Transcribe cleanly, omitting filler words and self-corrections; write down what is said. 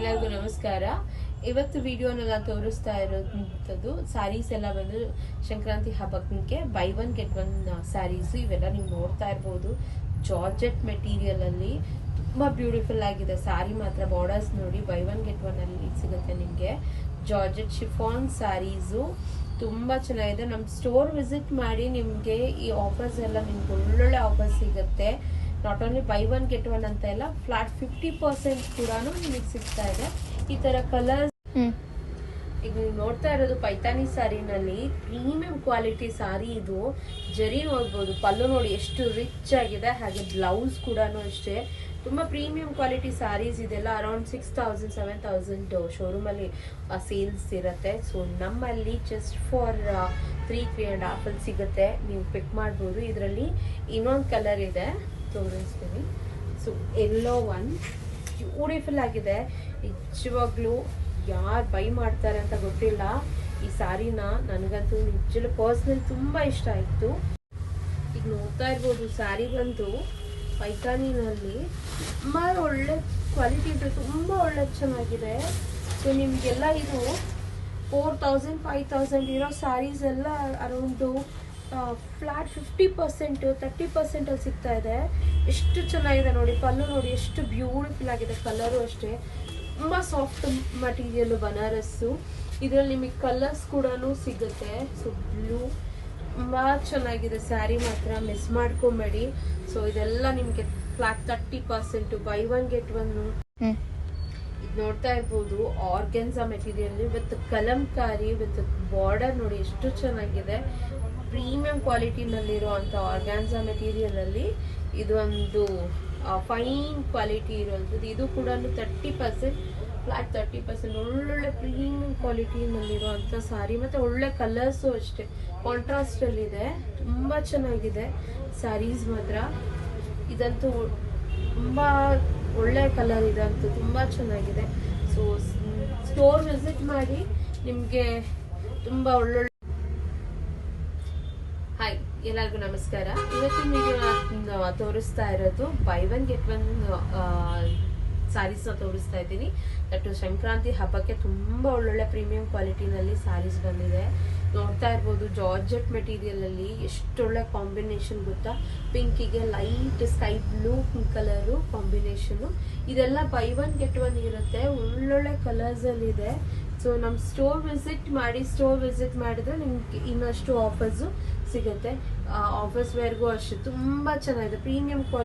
ಎಲ್ಲರಿಗೂ ನಮಸ್ಕಾರ. ಇವತ್ತು ವಿಡಿಯೋನ ನಾನು ತೋರಿಸ್ತಾ ಇರೋದು ಸ್ಯಾರೀಸ್ ಎಲ್ಲ ಬಂದು ಸಂಕ್ರಾಂತಿ ಹಬ್ಬಕ್ಕೆ buy one get one saris. ಇವೆಲ್ಲ ನೀವು ನೋಡ್ತಾ ಇರ್ಬೋದು. ಜಾರ್ಜೆಟ್ ಮೆಟೀರಿಯಲ್ ಅಲ್ಲಿ ತುಂಬಾ ಬ್ಯೂಟಿಫುಲ್ ಆಗಿದೆ ಸ್ಯಾರಿ. ಮಾತ್ರ ಬಾರ್ಡರ್ಸ್ ನೋಡಿ, ಬೈ ಒನ್ ಗೆಟ್ ಒನ್ ಅಲ್ಲಿ ಸಿಗುತ್ತೆ ನಿಮಗೆ. ಜಾರ್ಜೆಟ್ ಶಿಫಾನ್ ಸ್ಯಾರೀಸು ತುಂಬಾ ಚೆನ್ನಾಗಿದೆ. ನಮ್ಮ ಸ್ಟೋರ್ ವಿಸಿಟ್ ಮಾಡಿ, ನಿಮಗೆ ಈ ಆಫರ್ಸ್ ಎಲ್ಲ ನಿಮ್ಗೆ ಒಳ್ಳೊಳ್ಳೆ ಆಫರ್ಸ್ ಸಿಗುತ್ತೆ. Not only by one get one ಅಂತ ಇಲ್ಲ, ಫ್ಲಾಟ್ 50% ಕೂಡ ನಿಮಗೆ ಸಿಗ್ತಾ ಇದೆ. ಈ ತರ ಕಲರ್ಸ್ ಈಗ ನೀವು ನೋಡ್ತಾ ಇರೋದು ಪೈತಾನಿ ಸ್ಯಾರಿನಲ್ಲಿ ಪ್ರೀಮಿಯಂ ಕ್ವಾಲಿಟಿ ಸ್ಯಾರಿ. ಇದು ಜರಿ ನೋಡ್ಬೋದು, ಪಲ್ಲು ನೋಡಿ ಎಷ್ಟು ರಿಚ್ ಆಗಿದೆ, ಹಾಗೆ ಬ್ಲೌಸ್ ಕೂಡ ಅಷ್ಟೇ ತುಂಬಾ ಪ್ರೀಮಿಯಂ ಕ್ವಾಲಿಟಿ ಸ್ಯಾರೀಸ್. ಇದೆಲ್ಲ ಅರೌಂಡ್ 6000 7000 ಶೋರೂಮ್ ಅಲ್ಲಿ ಸೇಲ್ಸ್ ಇರುತ್ತೆ. ಸೊ ನಮ್ಮಲ್ಲಿ ಜಸ್ಟ್ ಫಾರ್ 3.5 ಅಲ್ಲಿ ಸಿಗುತ್ತೆ, ನೀವು ಪಿಕ್ ಮಾಡ್ಬೋದು. ಇದರಲ್ಲಿ ಇನ್ನೊಂದು ಕಲರ್ ಇದೆ, ತೋರಿಸ್ತೀನಿ. ಸೊ ಎಲ್ಲೋ ಒನ್ ಬ್ಯೂಟಿಫುಲ್ ಆಗಿದೆ. ನಿಜವಾಗ್ಲೂ ಯಾರು ಬೈ ಮಾಡ್ತಾರೆ ಅಂತ ಗೊತ್ತಿಲ್ಲ ಈ ಸ್ಯಾರಿನ. ನನಗಂತೂ ನಿಜವಾಗ್ಲೂ ಪರ್ಸ್ನಲ್ ತುಂಬಾ ಇಷ್ಟ ಆಯ್ತು. ಈಗ ನೋಡ್ತಾ ಇರ್ಬೋದು, ಸ್ಯಾರಿ ಬಂದು ಪೈತಾನಿನಲ್ಲಿ ತುಂಬಾ ಒಳ್ಳೆ ಕ್ವಾಲಿಟಿ ಇದೆ, ತುಂಬಾ ಒಳ್ಳೆ ಚೆನ್ನಾಗಿದೆ. ಸೊ ನಿಮ್ಗೆಲ್ಲ ಇದು 4000 5000 ಇರೋ ಸ್ಯಾರೀಸ್ ಎಲ್ಲ ಅರೌಂಡ್ ಫ್ಲಾಟ್ 50% 30% ಅಲ್ಲಿ ಸಿಗ್ತಾ ಇದೆ. ಎಷ್ಟು ಚೆನ್ನಾಗಿದೆ ನೋಡಿ, ಪಲ್ಲು ನೋಡಿ ಎಷ್ಟು ಬ್ಯೂಟಿಫುಲ್ ಆಗಿದೆ, ಕಲರು ಅಷ್ಟೇ ತುಂಬ ಸಾಫ್ಟ್ ಮಟೀರಿಯಲ್ ಬನಾರಸ್ಸು. ಇದರಲ್ಲಿ ನಿಮಗೆ ಕಲರ್ಸ್ ಕೂಡ ಸಿಗುತ್ತೆ. ಸೊ ಬ್ಲೂ ತುಂಬ ಚೆನ್ನಾಗಿದೆ ಸ್ಯಾರಿ, ಮಾತ್ರ ಮಿಸ್ ಮಾಡ್ಕೊಬೇಡಿ. ಸೊ ಇದೆಲ್ಲ ನಿಮಗೆ flat 30% by one get one. ಇದು ನೋಡ್ತಾ ಇರ್ಬೋದು, organza material with Kalamkari with border ನೋಡಿ ಎಷ್ಟು ಚೆನ್ನಾಗಿದೆ. ಪ್ರೀಮಿಯಂ ಕ್ವಾಲಿಟಿನಲ್ಲಿರುವಂಥ ಆರ್ಗ್ಯಾನ್ಸಾ ಮೆಟೀರಿಯಲ್ ಅಲ್ಲಿ ಇದು ಒಂದು ಫೈನ್ ಕ್ವಾಲಿಟಿ ಇರುವಂಥದ್ದು. ಇದು ಕೂಡ 30% ಫ್ಲಾಟ್ 30% ಒಳ್ಳೊಳ್ಳೆ ಪ್ರೀಮಿಯಂ ಕ್ವಾಲಿಟಿನಲ್ಲಿರುವಂಥ ಸಾರಿ. ಮತ್ತು ಒಳ್ಳೆ ಕಲರ್ಸು ಅಷ್ಟೇ ಕಾಂಟ್ರಾಸ್ಟ್ ಅಲ್ಲಿ ಇದೆ, ತುಂಬ ಚೆನ್ನಾಗಿದೆ ಸ್ಯಾರೀಸ್ ಮಾತ್ರ. ಇದಂತೂ ತುಂಬ ಒಳ್ಳೆ ಕಲರ್ ಇದಂತೂ ತುಂಬ ಚೆನ್ನಾಗಿದೆ. ಸೊ ಸ್ಟೋರ್ ವಿಸಿಟ್ ಮಾಡಿ, ನಿಮಗೆ ತುಂಬ ಒಳ್ಳೊಳ್ಳೆ. ಹಾಯ್, ಎಲ್ಲರಿಗೂ ನಮಸ್ಕಾರ. ಇವತ್ತಿನ ವಿಡಿಯೋ ತೋರಿಸ್ತಾ ಇರೋದು ಬೈ ಒನ್ ಗೆಟ್ ಒನ್ ಸ್ಯಾರೀಸ್ನ ತೋರಿಸ್ತಾ ಇದ್ದೀನಿ. ದಟ್ ಸಂಕ್ರಾಂತಿ ಹಬ್ಬಕ್ಕೆ ತುಂಬ ಒಳ್ಳೊಳ್ಳೆ ಪ್ರೀಮಿಯಂ ಕ್ವಾಲಿಟಿನಲ್ಲಿ ಸ್ಯಾರೀಸ್ ಬಂದಿದೆ. ನೋಡ್ತಾ ಇರ್ಬೋದು, ಜಾರ್ಜೆಟ್ ಮೆಟೀರಿಯಲ್ ಅಲ್ಲಿ ಎಷ್ಟೊಳ್ಳೆ ಕಾಂಬಿನೇಷನ್ ಗೊತ್ತಾ. ಪಿಂಕಿಗೆ light sky blue colour combination. ಇದೆಲ್ಲ ಬೈ ಒನ್ ಗೆಟ್ ಒನ್ ಇರುತ್ತೆ, ಒಳ್ಳೊಳ್ಳೆ ಕಲರ್ಸ್ ಅಲ್ಲಿ ಇದೆ. ಸೊ ನಮ್ಮ ಸ್ಟೋರ್ ವಿಸಿಟ್ ಮಾಡಿ, ಸ್ಟೋರ್ ವಿಸಿಟ್ ಮಾಡಿದ್ರೆ ನಿಮ್ಗೆ ಇನ್ನಷ್ಟು ಆಫರ್ಸು ಸಿಗುತ್ತೆ. ಆಫರ್ಸ್ ವೇರ್ಗೂ ಅಷ್ಟೇ ತುಂಬ ಚೆನ್ನಾಗಿದೆ, ಪ್ರೀಮಿಯಂ ಕ್ವಾಲಿಟಿ.